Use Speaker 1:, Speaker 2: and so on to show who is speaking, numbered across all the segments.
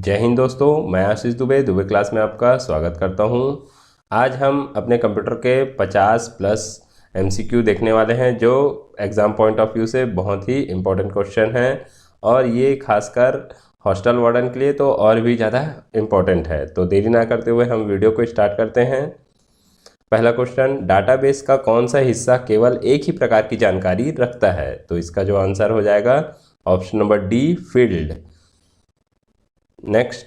Speaker 1: जय हिंद दोस्तों, मैं आशीष दुबे दुबे क्लास में आपका स्वागत करता हूं। आज हम अपने कंप्यूटर के 50 प्लस एमसीक्यू देखने वाले हैं जो एग्ज़ाम पॉइंट ऑफ व्यू से बहुत ही इम्पोर्टेंट क्वेश्चन हैं और ये खासकर हॉस्टल वार्डन के लिए तो और भी ज़्यादा इम्पोर्टेंट है। तो देरी ना करते हुए हम वीडियो को स्टार्ट करते हैं। पहला क्वेश्चन, डाटाबेस का कौन सा हिस्सा केवल एक ही प्रकार की जानकारी रखता है? तो इसका जो आंसर हो जाएगा option number D, field. Next,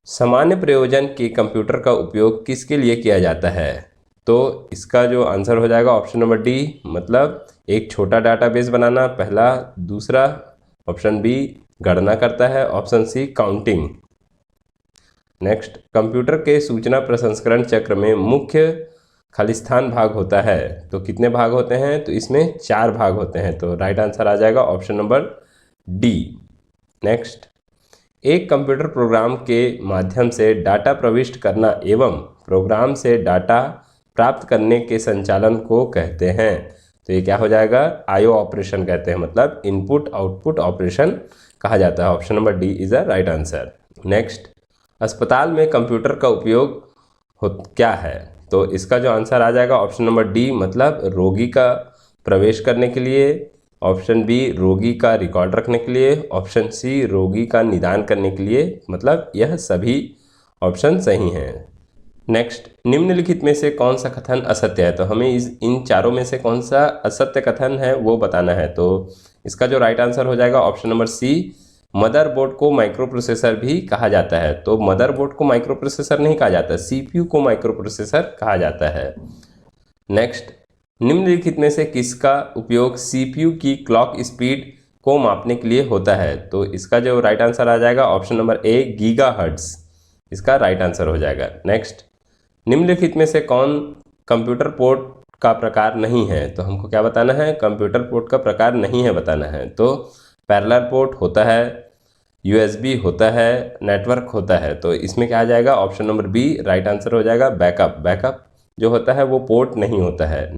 Speaker 1: सामान्य प्रयोजन के कंप्यूटर का उपयोग किसके लिए किया जाता है? तो इसका जो आंसर हो जाएगा ऑप्शन नंबर डी, मतलब एक छोटा डाटाबेस बनाना पहला। दूसरा ऑप्शन बी, गणना करता है। Option C, counting. Next, computer के सूचना प्रसंस्करण चक्र में मुख्य खालिस्तान भाग होता है। तो कितने भाग होते हैं? तो इसमें 4 भाग होते हैं। तो राइट आंसर आ जाएगा ऑप्शन नंबर डी। नेक्स्ट, एक कंप्यूटर प्रोग्राम के माध्यम से डाटा प्रविष्ट करना एवं प्रोग्राम से डाटा प्राप्त करने के संचालन को कहते हैं। तो ये क्या हो जाएगा? आईओ ऑपरेशन कहते हैं, मतलब इनपुट आउटपुट ऑपरेशन कहा जाता है। Option number D is a right answer. Next, अस्पताल में कंप्यूटर का उपयोग क्या है? तो इसका जो आंसर आ जाएगा ऑप्शन नंबर डी, मतलब रोगी का प्रवेश करने के लिए। ऑप्शन बी, रोगी का रिकॉर्ड रखने के लिए। ऑप्शन सी, रोगी का निदान करने के लिए। मतलब यह सभी ऑप्शन सही हैं। नेक्स्ट, निम्नलिखित में से कौन सा कथन असत्य है? तो हमें इन चारों में से कौन सा असत्य कथन है वो बताना है। तो इसका जो राइट आंसर हो जाएगा ऑप्शन नंबर सी, मदरबोर्ड को माइक्रो प्रोसेसर भी कहा जाता है। तो मदरबोर्ड को माइक्रो प्रोसेसर नहीं कहा जाता, सीपीयू को माइक्रो प्रोसेसर कहा जाता है। नेक्स्ट, निम्नलिखित में से किसका उपयोग सीपीयू की क्लॉक स्पीड को मापने के लिए होता है? तो इसका जो राइट आंसर आ जाएगा ऑप्शन नंबर ए, गीगाहर्ट्ज इसका राइट आंसर हो जाएगा। नेक्स्ट, निम्नलिखित में से कौन कंप्यूटर पोर्ट का प्रकार नहीं है? तो हमको क्या बताना है? कंप्यूटर पोर्ट का प्रकार नहीं है बताना है। तो पैरेलल पोर्ट होता है, यूएसबी होता है, नेटवर्क होता है। तो इसमें क्या आ जाएगा? Option number B right answer हो जाएगा। बैकअप, बैकअप जो होता है वो पोर्ट नहीं होता है।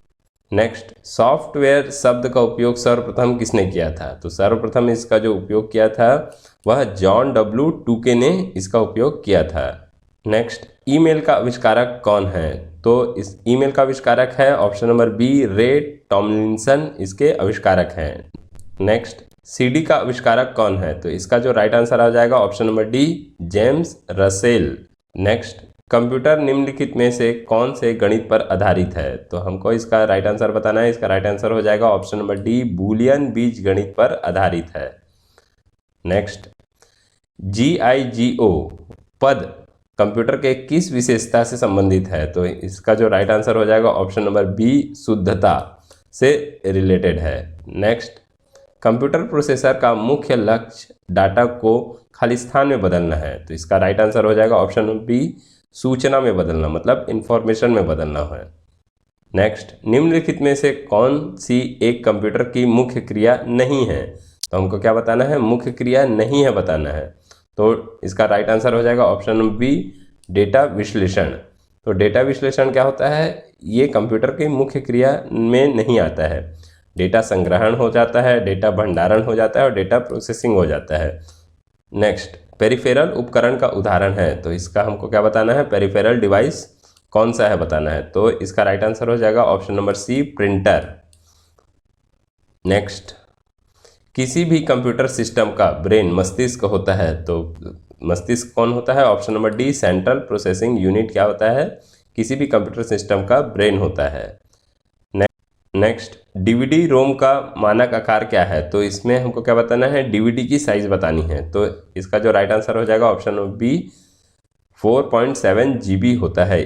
Speaker 1: नेक्स्ट, सॉफ्टवेयर शब्द का उपयोग सर्वप्रथम किसने किया था? तो सर्वप्रथम इसका जो उपयोग किया था वह जॉन डब्ल्यू टूके ने इसका उपयोग किया था। नेक्स्ट, ईमेल का आविष्कारक कौन है? तो इस ईमेल का आविष्कारक है ऑप्शन नंबर बी, रे टॉमलिंसन इसके आविष्कारक हैं। नेक्स्ट, सीडी का आविष्कारक कौन है? तो इसका जो राइट आंसर आ जाएगा option number D, James Russell. Next, computer निम्नलिखित में से कौन से गणित पर आधारित है? तो हमको इसका राइट आंसर बताना है। इसका राइट आंसर हो जाएगा ऑप्शन नंबर डी, बूलियन बीज गणित पर आधारित है। नेक्स्ट, GIGO पद कंप्यूटर के किस विशेषता से संबंधित है? तो इसका जो राइट आंसर हो जाएगा ऑप्शन नंबर बी, शुद्धता से रिलेटेड है। नेक्स्ट, कंप्यूटर प्रोसेसर का मुख्य लक्ष्य डाटा को खालिस्तान में बदलना है। तो इसका राइट आंसर हो जाएगा ऑप्शन नंबर बी, सूचना में बदलना, मतलब इंफॉर्मेशन में बदलना है। नेक्स्ट, निम्नलिखित में से कौन सी एक कंप्यूटर की मुख्य क्रिया नहीं है? तो हमको क्या बताना है? मुख्य क्रिया नहीं है बताना है। तो इसका राइट आंसर हो जाएगा ऑप्शन नंबर बी, डेटा विश्लेषण। तो डेटा विश्लेषण क्या होता है? ये कंप्यूटर की मुख्य क्रिया में नहीं आता है। डेटा संग्रहण हो जाता है, डेटा भंडारण हो जाता है और डेटा प्रोसेसिंग हो जाता है। नेक्स्ट, पेरिफेरल उपकरण का उदाहरण है। तो इसका हमको क्या बताना है? पेरिफेरल डिवाइस कौन सा है बताना है। तो इसका राइट आंसर हो जाएगा option number C, printer. Next, किसी भी कंप्यूटर सिस्टम का ब्रेन मस्तिष्क होता है। तो मस्तिष्क कौन होता है? Option number D, central processing unit क्या होता है? किसी भी कंप्यूटर सिस्टम का ब्रेन होता है। नेक्स्ट, डीवीडी रोम का मानक आकार क्या है? तो इसमें हमको क्या बताना है? डीवीडी की साइज बतानी है। तो इसका जो राइट आंसर हो जाएगा ऑप्शन नंबर बी, 4.7 GB होता है।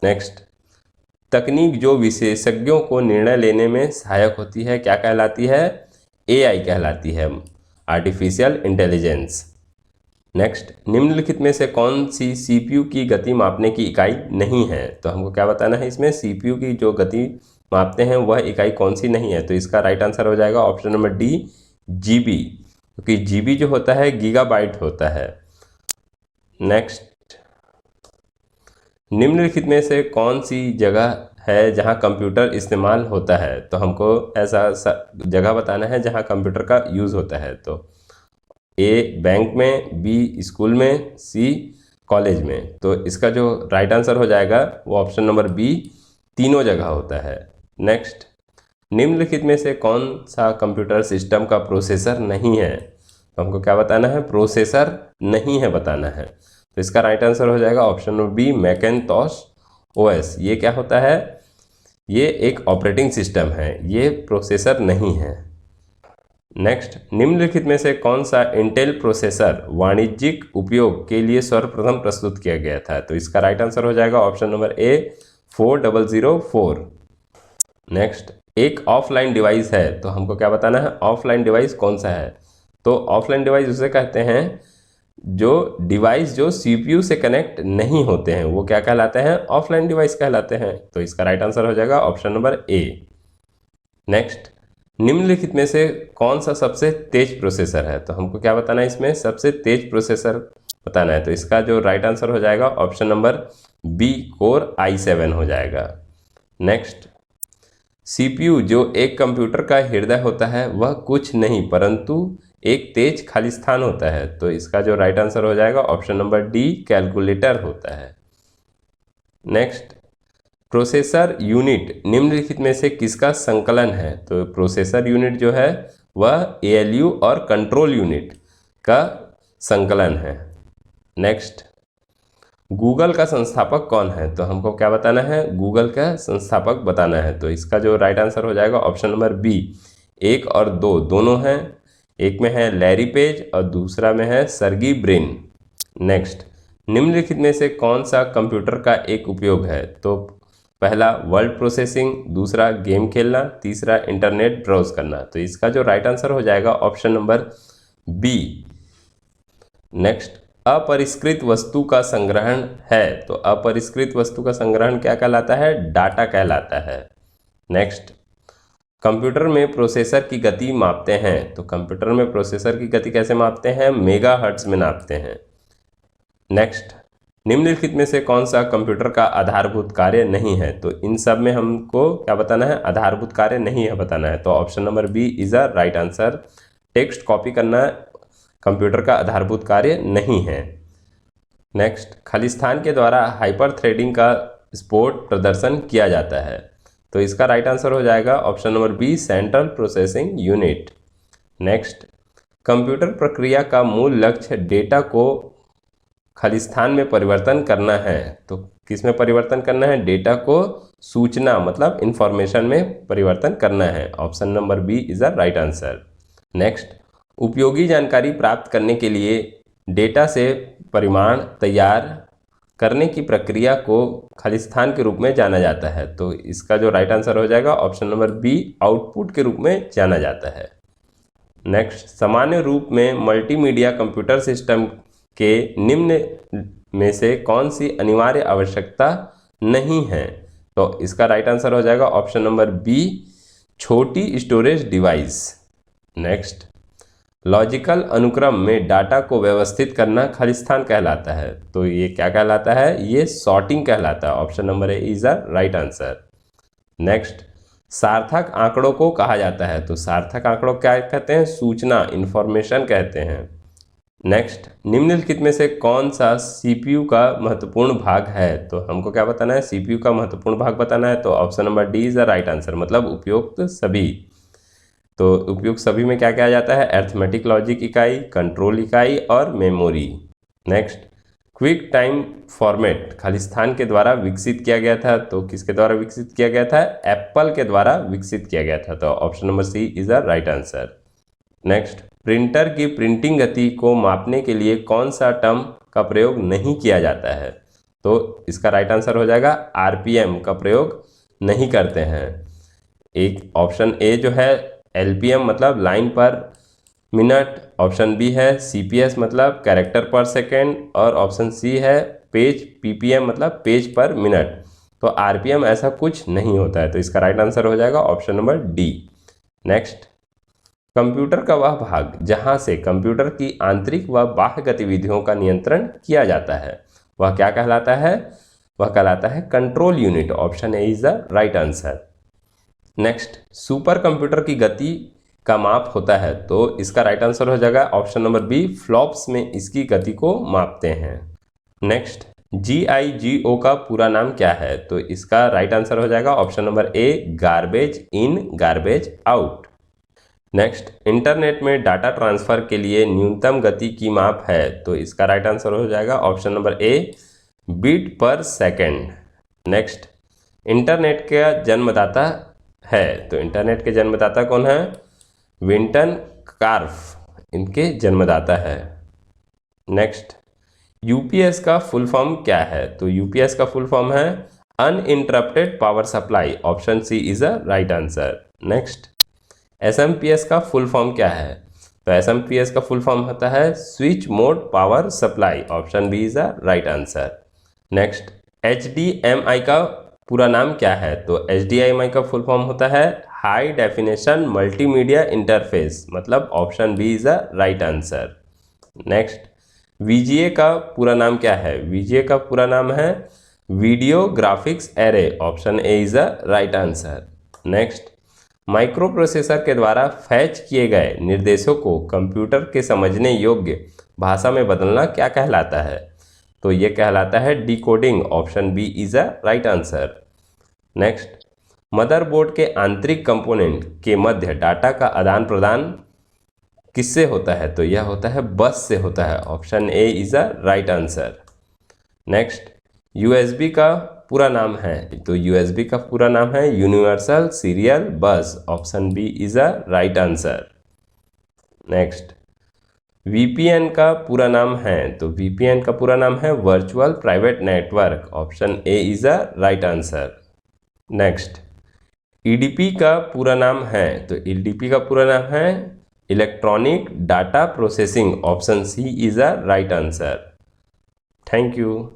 Speaker 1: नेक्स्ट, तकनीक जो विशेषज्ञों को निर्णय लेने में सहायक होती है क्या कहलाती है? AI कहलाती है, आर्टिफिशियल इंटेलिजेंस। नेक्स्ट, निम्नलिखित में से कौन सी CPU की गति मापने की इकाई नहीं है? तो हमको क्या बताना है? इसमें CPU की जो गति मापते हैं वह इकाई कौन सी नहीं है? तो इसका राइट आंसर हो जाएगा ऑप्शन नंबर डी, GB, क्योंकि GB जो होता है गीगाबाइट होता है। नेक्स्ट, निम्नलिखित में से कौन सी जगह है जहां कंप्यूटर इस्तेमाल होता है? तो हमको ऐसा जगह बताना है जहां कंप्यूटर का यूज़ होता है। तो ए बैंक में, बी स्कूल में, सी कॉलेज में। तो इसका जो राइट आंसर हो जाएगा वो ऑप्शन नंबर बी, तीनों जगह होता है। नेक्स्ट, निम्नलिखित में से कौन सा कंप्यूटर सिस्टम का प्रोसेसर नहीं है? तो हमको क्या बताना है? प्रोसेसर नहीं है बताना है। तो इसका राइट आंसर हो जाएगा ऑप्शन नंबर बी, मैकिन्टॉश ओएस। ये क्या होता है? ये एक ऑपरेटिंग सिस्टम है, ये प्रोसेसर नहीं है। नेक्स्ट, निम्नलिखित में से कौन सा इंटेल प्रोसेसर वाणिज्यिक उपयोग के लिए सर्वप्रथम प्रस्तुत किया गया था? तो इसका राइट आंसर हो जाएगा ऑप्शन नंबर ए, 4004। नेक्स्ट, एक ऑफलाइन डिवाइस है, तो हमको क्या बताना है? ऑफलाइन डिवाइस कौन सा है? तो ऑफलाइन डिवाइस उसे कहते हैं जो डिवाइस जो सीपीयू से कनेक्ट नहीं होते हैं, वो क्या कहलाते हैं? ऑफलाइन डिवाइस कहलाते हैं। तो इसका राइट आंसर हो जाएगा ऑप्शन नंबर ए। नेक्स्ट, निम्नलिखित में से कौन सा सबसे तेज प्रोसेसर है? तो हमको क्या बताना है? इसमें सबसे तेज प्रोसेसर बताना है। तो इसका जो राइट आंसर हो जाएगा option number B, core i7 हो जाएगा। नेक्स्ट, सीपीयू जो एक कंप्यूटर का हृदय होता है वह कुछ नहीं परंतु एक तेज खाली स्थान होता है। तो इसका जो राइट आंसर हो जाएगा ऑप्शन नंबर डी, कैलकुलेटर होता है। नेक्स्ट, प्रोसेसर यूनिट निम्नलिखित में से किसका संकलन है? तो प्रोसेसर यूनिट जो है वह एएलयू और कंट्रोल यूनिट का संकलन है। नेक्स्ट, गूगल का संस्थापक कौन है? तो हमको क्या बताना है? गूगल का संस्थापक बताना है। तो इसका जो राइट आंसर हो जाएगा ऑप्शन नंबर बी, 1 और 2 दोनों हैं। एक में है लैरी पेज और दूसरा में है सर्गी ब्रिन। नेक्स्ट, निम्नलिखित में से कौन सा कंप्यूटर का एक उपयोग है? तो पहला वर्ड प्रोसेसिंग, दूसरा गेम खेलना, तीसरा इंटरनेट ब्राउज करना। तो इसका जो राइट आंसर हो जाएगा ऑप्शन नंबर बी। नेक्स्ट, अपरिष्कृत वस्तु का संग्रहण है, तो अपरिष्कृत वस्तु का संग्रहण क्या कहलाता है? डाटा कहलाता है। नेक्स्ट, कंप्यूटर में प्रोसेसर की गति मापते हैं, तो कंप्यूटर में प्रोसेसर की गति कैसे मापते हैं? मेगाहर्ट्ज में नापते हैं। नेक्स्ट, निम्नलिखित में से कौन सा कंप्यूटर का आधारभूत कार्य नहीं है? तो इन सब में हमको क्या बताना है? आधारभूत कार्य नहीं है बताना है। तो option number B is a right answer. Text copy करना कंप्यूटर का आधारभूत कार्य नहीं है। नेक्स्ट, खालिस्तान के द्वारा हाइपर थ्रेडिंग का स्पोर्ट प्रदर्शन किया जाता है। तो इसका राइट आंसर हो जाएगा option number B, central processing unit. Next, computer प्रक्रिया का मूल लक्ष्य डेटा को खालिस्तान में परिवर्तन करना है। तो किस में परिवर्तन करना है? डेटा को सूचना मतलब इंफॉर्मेशन में परिवर्तन करना है। Option number B is the right answer. Next, उपयोगी जानकारी प्राप्त करने के लिए डेटा से परिमाण तैयार करने की प्रक्रिया को खालिस्तान के रूप में जाना जाता है। तो इसका जो राइट आंसर हो जाएगा ऑप्शन नंबर बी, आउटपुट के रूप में जाना जाता है। नेक्स्ट, सामान्य रूप में मल्टीमीडिया कंप्यूटर सिस्टम के निम्न में से कौन सी अनिवार्य आवश्यकता नहीं है? तो इसका राइट आंसर हो जाएगा ऑप्शन नंबर बी, छोटी स्टोरेज डिवाइस। नेक्स्ट, लॉजिकल अनुक्रम में डाटा को व्यवस्थित करना खालिस्तान कहलाता है। तो ये क्या कहलाता है? ये सॉर्टिंग कहलाता है। Option number A is the right answer. Next, सार्थक आंकड़ों को कहा जाता है। तो सार्थक आंकड़ों क्या कहते हैं? सूचना, इंफॉर्मेशन कहते हैं। नेक्स्ट, निम्नलिखित में से कौन सा सीपीयू का महत्वपूर्ण भाग है? तो हमको क्या बताना है? सीपीयू का महत्वपूर्ण भाग बताना है। तो option number D is the right answer, मतलब उपयुक्त सभी। तो उपयुक्त सभी में क्या किया जाता है? अरिथमेटिक लॉजिक इकाई, कंट्रोल इकाई और memory. Next, quick time format Khalistan के द्वारा विकसित किया गया था। तो किसके द्वारा विकसित किया गया था? एप्पल के द्वारा विकसित किया गया था। तो option number C is the right answer. Next, printer की प्रिंटिंग गति को मापने के लिए कौन सा टर्म का प्रयोग नहीं किया जाता है? तो इसका राइट आंसर हो जाएगा आरपीएम का प्रयोग नहीं करते हैं। एक ऑप्शन ए जो है एलपीएम मतलब line per minute, option B है सीपीएस मतलब कैरेक्टर पर सेकेंड और ऑप्शन सी है पेज पीपीएम मतलब पेज पर मिनट। तो आरपीएम ऐसा कुछ नहीं होता है। तो इसका राइट आंसर हो जाएगा option number D. Next, computer का वह भाग जहां से कंप्यूटर की आंतरिक व बाह्य गतिविधियों का नियंत्रण किया जाता है वह क्या कहलाता है? वह कहलाता है control unit. Option A is the right answer. Next, super computer की गति का माप होता है, तो इसका राइट आंसर हो जाएगा ऑप्शन नंबर बी, फ्लॉप्स में इसकी गति को मापते हैं। नेक्स्ट, GIGO का पूरा नाम क्या है? तो इसका राइट आंसर हो जाएगा option number A, garbage in garbage out. Next, internet में डाटा ट्रांसफर के लिए न्यूनतम गति की माप है, तो इसका राइट आंसर हो जाएगा ऑप्शन नंबर ए, बीट पर सेकेंड। नेक्स्ट, इंटरनेट का जन्मदाता है, तो इंटरनेट के जन्मदाता कौन है? विंटन कार्फ इनके जन्मदाता है। नेक्स्ट, यूपीएस का फुल फॉर्म क्या है? तो यूपीएस का फुल फॉर्म है uninterrupted power supply, option C is a right answer. Next, SMPS का फुल फॉर्म क्या है? तो एसएमपीएस का फुल फॉर्म होता है switch mode power supply, option B is a right answer. Next, HDMI का पूरा नाम क्या है? तो एचडीएमआई का फुल फॉर्म होता है हाई डेफिनेशन मल्टीमीडिया इंटरफेस, मतलब option B is a right answer. Next, VGA का पूरा नाम क्या है? वीजीए का पूरा नाम है video graphics array, option A is a right answer. Next, micro processor के द्वारा फैच किए गए निर्देशों को कंप्यूटर के समझने योग्य भाषा में बदलना क्या कहलाता है? तो ये कहलाता है decoding, option B is a right answer. Next, motherboard के आंतरिक कंपोनेंट के मध्य डाटा का आदान प्रदान किससे होता है? तो यह होता है बस से होता है, option A is a right answer. Next, USB का पूरा नाम है, तो यूएसबी का पूरा नाम है universal serial bus, option B is a right answer. Next, VPN का पूरा नाम है, तो वीपीएन का पूरा नाम है virtual private network, option A is a right answer. Next, EDP का पूरा नाम है, तो ईडीपी का पूरा नाम है electronic data processing, option C is a right answer. Thank you.